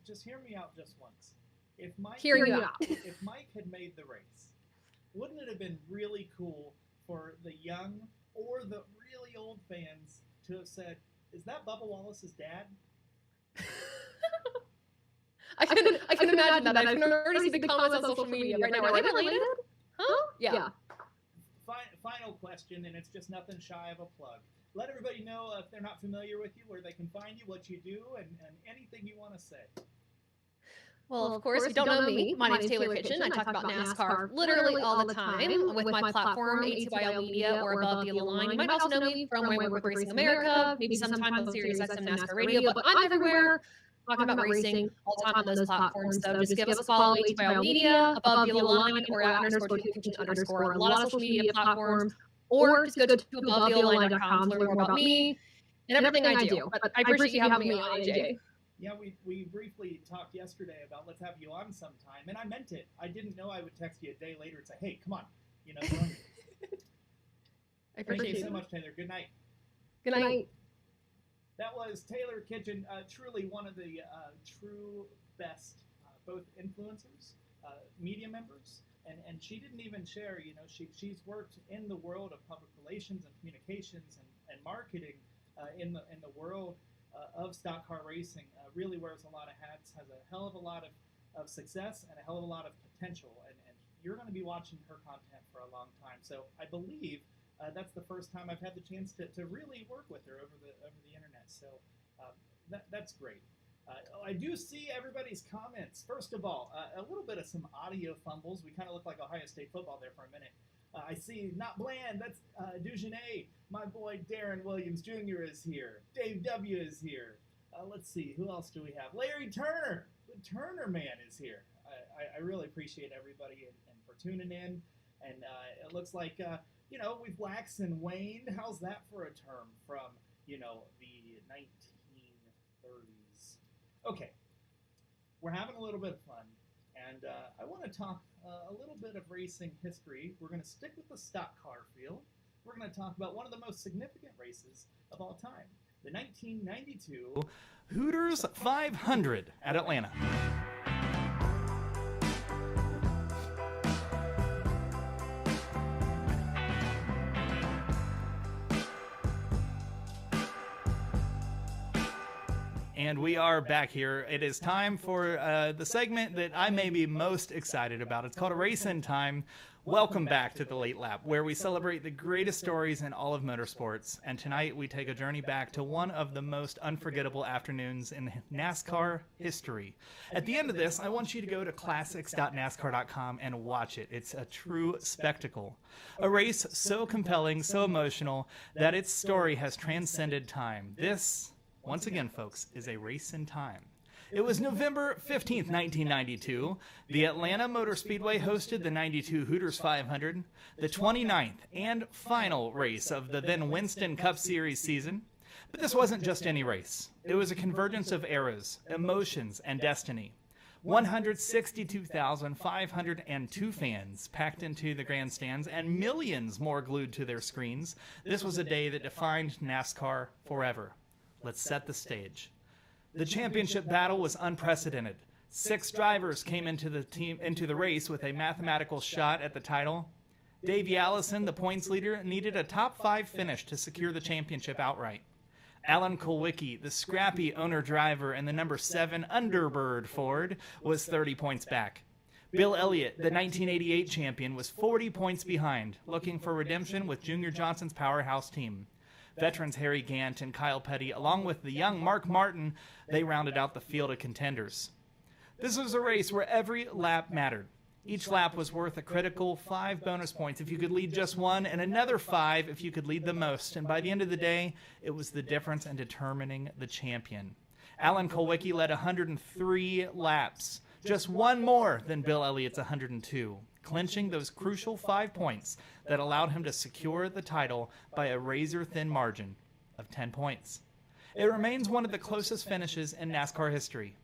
Just hear me out just once. If Mike Hearing you out. If Mike had made the race wouldn't it have been really cool for the young or the really old fans to have said, is that Bubba Wallace's dad? I can imagine that. I can already see the comments on social media right now. Are they related? Huh? Yeah. Final question, and it's just nothing shy of a plug. Let everybody know if they're not familiar with you, where they can find you, what you do, and anything you want to say. Well, of course, if you don't know me, my name's Taylor Kitchen. I talk about NASCAR literally all the time with my platform, ATYL Media or Above the Yellow Line. You might also know me from my work with Racing America, maybe sometimes on Sirius XM NASCAR Radio, but I'm everywhere talking about racing all the time on those platforms. So just give us a follow, ATYL Media, Above the Yellow Line, or @_Kitchen_ a lot of social media platforms, or just go to AboveTheYellowLine.com to learn more about me and everything I do. But I appreciate you having me on, AJ. Yeah, we briefly talked yesterday about let's have you on sometime, and I meant it. I didn't know I would text you a day later and say, hey, come on. You know, I appreciate Thank you so much, Taylor. Good night. Good night. That was Taylor Kitchen, truly one of the true best both influencers, media members, and she didn't even share, you know, she's worked in the world of public relations and communications and marketing in the world of stock car racing, really wears a lot of hats, has a hell of a lot of success and a hell of a lot of potential, and you're going to be watching her content for a long time. So I believe that's the first time I've had the chance to really work with her over the internet. So that's great. I do see everybody's comments. First of all, a little bit of some audio fumbles. We kind of look like Ohio State football there for a minute. I see Not Bland, that's Dugenet. My boy Darren Williams Jr. is here. Dave W. is here. Let's see, who else do we have? Larry Turner, the Turner man is here. I really appreciate everybody and for tuning in. And it looks like, you know, we've waxed and waned. How's that for a term from, you know, the 1930s? Okay, we're having a little bit of fun. And I want to talk a little bit of racing history. We're going to stick with the stock car field. We're going to talk about one of the most significant races of all time, the 1992 Hooters 500 at Atlanta. And we are back here. It is time for the segment that I may be most excited about. It's called A Race in Time. Welcome back to the Late Lap, where we celebrate the greatest stories in all of motorsports. And tonight we take a journey back to one of the most unforgettable afternoons in NASCAR history. At the end of this, I want you to go to classics.nascar.com and watch it. It's a true spectacle. A race so compelling, so emotional, that its story has transcended time. This, once again, folks, is A Race in Time. It was November 15th, 1992. The Atlanta Motor Speedway hosted the 92 Hooters 500, the 29th and final race of the then Winston Cup Series season. But this wasn't just any race. It was a convergence of eras, emotions, and destiny. 162,502 fans packed into the grandstands and millions more glued to their screens. This was a day that defined NASCAR forever. Let's set the stage. The championship battle was unprecedented. 6 drivers came into the race with a mathematical shot at the title. Davey Allison, the points leader, needed a top 5 finish to secure the championship outright. Alan Kulwicki, the scrappy owner-driver in the number 7 Underbird Ford, was 30 points back. Bill Elliott, the 1988 champion, was 40 points behind, looking for redemption with Junior Johnson's powerhouse team. Veterans Harry Gant and Kyle Petty, along with the young Mark Martin, they rounded out the field of contenders. This was a race where every lap mattered. Each lap was worth a critical 5 bonus points if you could lead just one, and another 5 if you could lead the most. And by the end of the day, it was the difference in determining the champion. Alan Kulwicki led 103 laps, just one more than Bill Elliott's 102. Clinching those crucial 5 points that allowed him to secure the title by a razor-thin margin of 10 points. It remains one of the closest finishes in NASCAR history.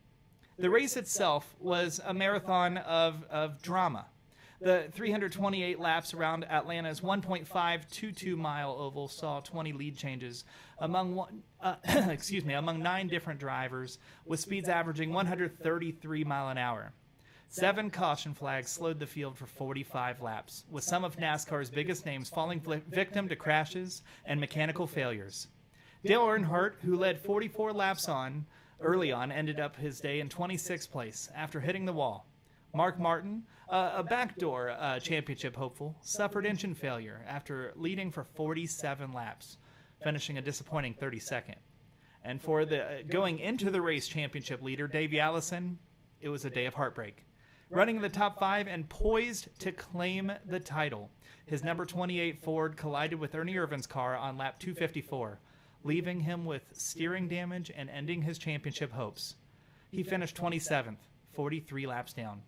The race itself was a marathon of drama. The 328 laps around Atlanta's 1.522-mile oval saw 20 lead changes among 9 different drivers, with speeds averaging 133 miles an hour. 7 caution flags slowed the field for 45 laps, with some of NASCAR's biggest names falling victim to crashes and mechanical failures. Dale Earnhardt, who led 44 laps early on, ended up his day in 26th place after hitting the wall. Mark Martin, a backdoor championship hopeful, suffered engine failure after leading for 47 laps, finishing a disappointing 32nd. And for the going into the race championship leader, Davey Allison, it was a day of heartbreak. Running in the top 5 and poised to claim the title, his number 28 Ford collided with Ernie Irvin's car on lap 254, leaving him with steering damage and ending his championship hopes. He finished 27th, 43 laps down.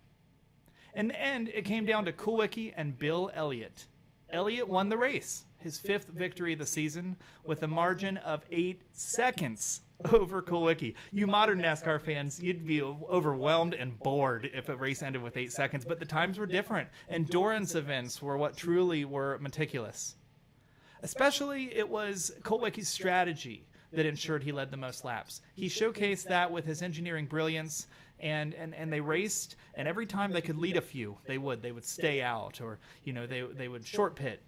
In the end, it came down to Kulwicki and Bill Elliott. Elliott won the race, his 5th victory of the season, with a margin of 8 seconds over Kulwicki. You modern NASCAR fans, you'd be overwhelmed and bored if a race ended with 8 seconds, but the times were different. Endurance events were what truly were meticulous. Especially, it was Kulwicki's strategy that ensured he led the most laps. He showcased that with his engineering brilliance, and they raced, and every time they could lead a few, they would stay out, or they would short pit.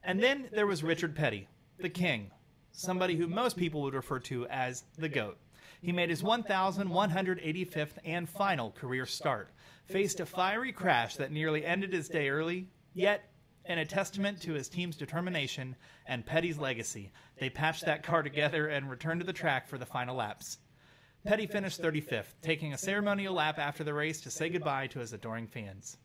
And then there was Richard Petty, the king, somebody who most people would refer to as the GOAT. He made his 1,185th and final career start, faced a fiery crash that nearly ended his day early, yet in a testament to his team's determination and Petty's legacy, they patched that car together and returned to the track for the final laps. Petty finished 35th, taking a ceremonial lap after the race to say goodbye to his adoring fans.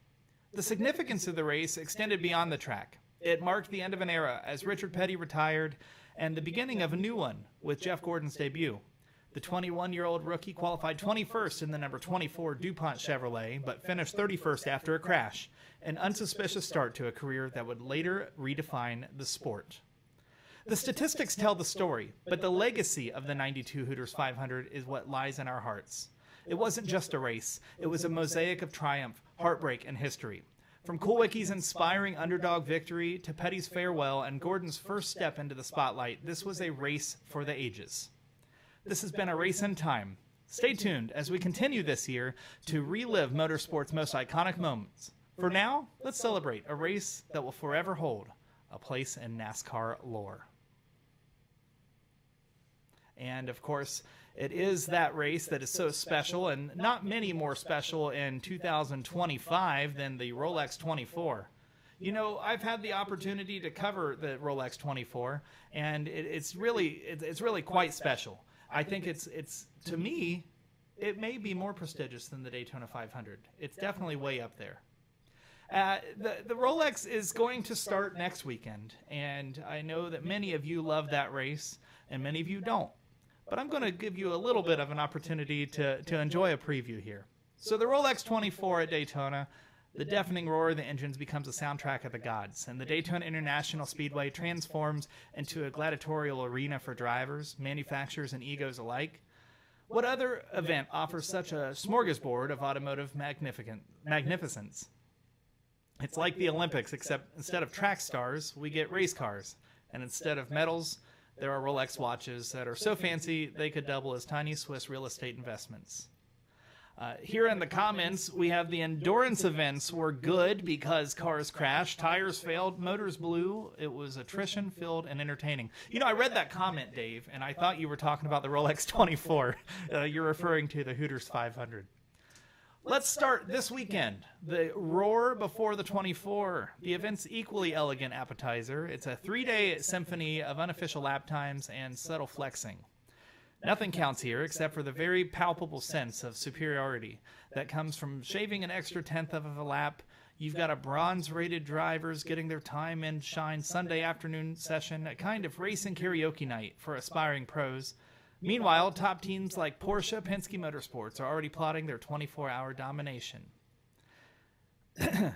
The significance of the race extended beyond the track. It marked the end of an era as Richard Petty retired and the beginning of a new one with Jeff Gordon's debut. The 21-year-old rookie qualified 21st in the number 24 DuPont Chevrolet, but finished 31st after a crash, an unsuspicious start to a career that would later redefine the sport. The statistics tell the story, but the legacy of the 92 Hooters 500 is what lies in our hearts. It wasn't just a race. It was a mosaic of triumph, heartbreak, and history. From Kulwicki's inspiring underdog victory to Petty's farewell and Gordon's first step into the spotlight, this was a race for the ages. This has been a race in time. Stay tuned as we continue this year to relive motorsport's most iconic moments. For now, let's celebrate a race that will forever hold a place in NASCAR lore. And of course, it is that race that is so special, and not many more special in 2025 than the Rolex 24. You know, I've had the opportunity to cover the Rolex 24, and it's really quite special. I think it's to me, it may be more prestigious than the Daytona 500. It's definitely way up there. The Rolex is going to start next weekend, and I know that many of you love that race, and many of you don't. But I'm going to give you a little bit of an opportunity to enjoy a preview here. So the Rolex 24 at Daytona, the deafening roar of the engines becomes a soundtrack of the gods, and the Daytona International Speedway transforms into a gladiatorial arena for drivers, manufacturers, and egos alike. What other event offers such a smorgasbord of automotive magnificence? It's like the Olympics, except instead of track stars, we get race cars, and instead of medals, there are Rolex watches that are so fancy they could double as tiny Swiss real estate investments. Here in the comments, we have the endurance events were good because cars crashed, tires failed, motors blew. It was attrition-filled and entertaining. You know, I read that comment, Dave, and I thought you were talking about the Rolex 24. You're referring to the Hooters 500. Let's start this weekend. The roar before the 24. The event's equally elegant appetizer. It's a 3-day symphony of unofficial lap times and subtle flexing. Nothing counts here except for the very palpable sense of superiority that comes from shaving an extra tenth of a lap. You've got a bronze-rated drivers getting their time in shine Sunday afternoon session, a kind of racing karaoke night for aspiring pros. Meanwhile, top teams like Porsche, Penske Motorsports are already plotting their 24-hour domination. Let's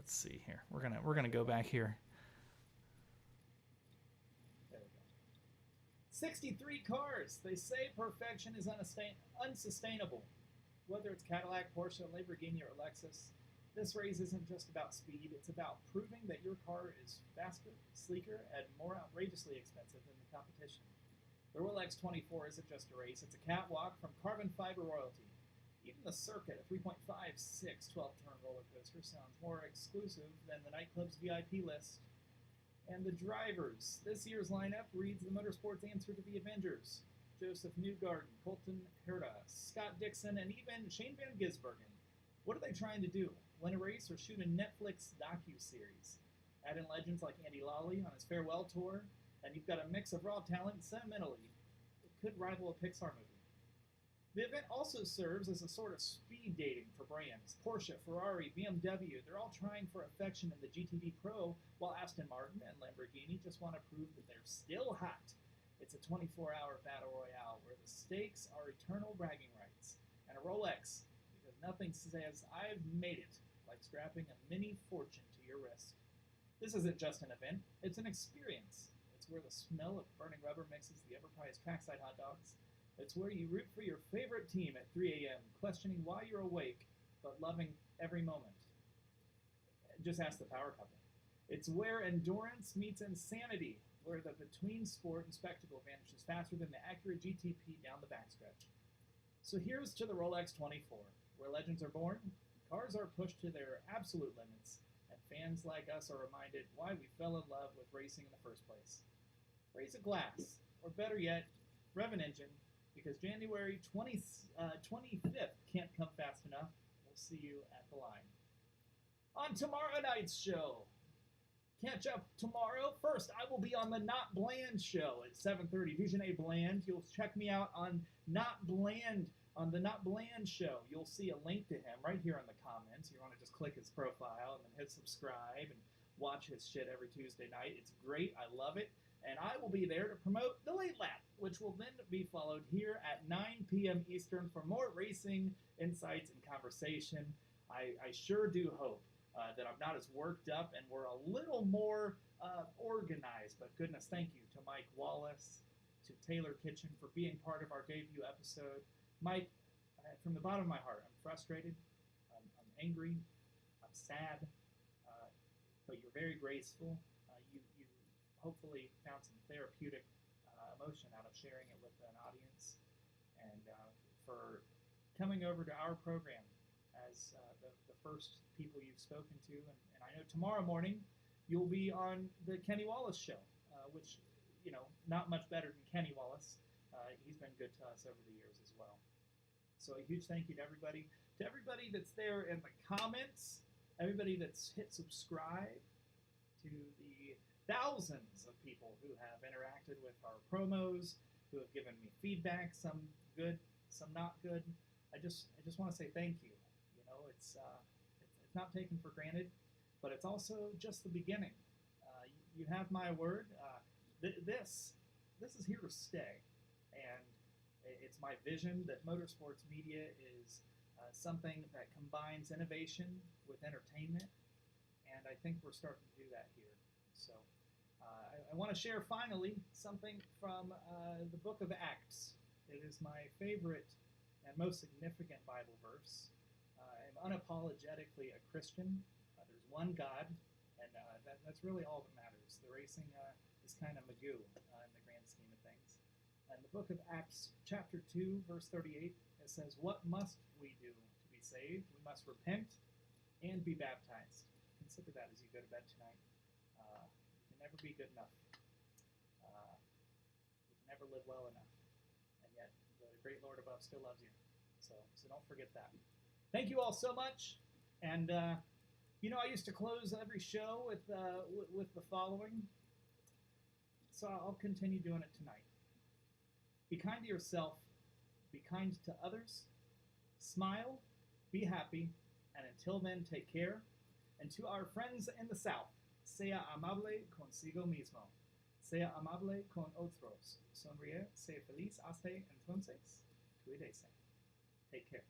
see here. We're gonna go back here. 63 cars. They say perfection is unsustainable. Whether it's Cadillac, Porsche, Lamborghini, or Lexus, this race isn't just about speed. It's about proving that your car is faster, sleeker, and more outrageously expensive than the competition. The Rolex 24 isn't just a race. It's a catwalk from carbon fiber royalty. Even the Circuit, a 3.56 12-turn roller coaster, sounds more exclusive than the nightclub's VIP list. And the drivers. This year's lineup reads the Motorsports answer to the Avengers. Joseph Newgarden, Colton Herta, Scott Dixon, and even Shane Van Gisbergen. What are they trying to do? Win a race or shoot a Netflix docu-series? Add in legends like Andy Lawley on his farewell tour, and you've got a mix of raw talent sentimentally. It could rival a Pixar movie. The event also serves as a sort of speed dating for brands. Porsche, Ferrari, BMW, they're all trying for affection in the GTD Pro, while Aston Martin and Lamborghini just want to prove that they're still hot. It's a 24-hour battle royale where the stakes are eternal bragging rights. And a Rolex, because nothing says I've made it like strapping a mini fortune to your wrist. This isn't just an event, it's an experience. It's where the smell of burning rubber mixes the ever-prized trackside hot dogs. It's where you root for your favorite team at 3 a.m., questioning why you're awake, but loving every moment. Just ask the power couple. It's where endurance meets insanity, where the between sport and spectacle vanishes faster than the accurate GTP down the backstretch. So here's to the Rolex 24, where legends are born, cars are pushed to their absolute limits, and fans like us are reminded why we fell in love with racing in the first place. Raise a glass, or better yet, rev an engine, because January 25th can't come fast enough. We'll see you at the line. On tomorrow night's show, catch up tomorrow. First, I will be on the Not Bland show at 7:30. Visionnet Bland. You'll check me out on Not Bland, on the Not Bland show. You'll see a link to him right here in the comments. You want to just click his profile and then hit subscribe and watch his shit every Tuesday night. It's great. I love it. And I will be there to promote the Late Lap, which will then be followed here at 9 p.m. Eastern for more racing insights and conversation. I sure do hope that I'm not as worked up and we're a little more organized. But goodness, thank you to Mike Wallace, to Taylor Kitchen for being part of our debut episode. Mike, from the bottom of my heart, I'm frustrated, I'm angry, I'm sad, but you're very graceful. You hopefully found some therapeutic emotion out of sharing it with an audience, and for coming over to our program as the first people you've spoken to. And I know tomorrow morning you'll be on the Kenny Wallace show, which, you know, not much better than Kenny Wallace. He's been good to us over the years as well. So a huge thank you to everybody that's there in the comments, everybody that's hit subscribe, to the thousands of people who have interacted with our promos, who have given me feedback, some good, some not good. I just want to say thank you. You know, it's not taken for granted, but it's also just the beginning. You have my word. This is here to stay, and it's my vision that motorsports media is something that combines innovation with entertainment, and I think we're starting to do that here. So I want to share finally something from the book of Acts. It is my favorite and most significant Bible verse. I'm unapologetically a Christian. There's one God, and that's really all that matters. The racing is kind of magoo in the grand scheme of things. In the book of Acts, chapter 2, verse 38, it says, "What must we do to be saved? We must repent and be baptized." Consider that as you go to bed tonight. You can never be good enough. You can never live well enough. And yet, the great Lord above still loves you. So don't forget that. Thank you all so much. And, you know, I used to close every show with the following. So I'll continue doing it tonight. Be kind to yourself. Be kind to others. Smile. Be happy. And until then, take care. And to our friends in the South, sea amable consigo mismo. Sea amable con otros. Sonríe, sé feliz hasta entonces. Cuídese. Take care.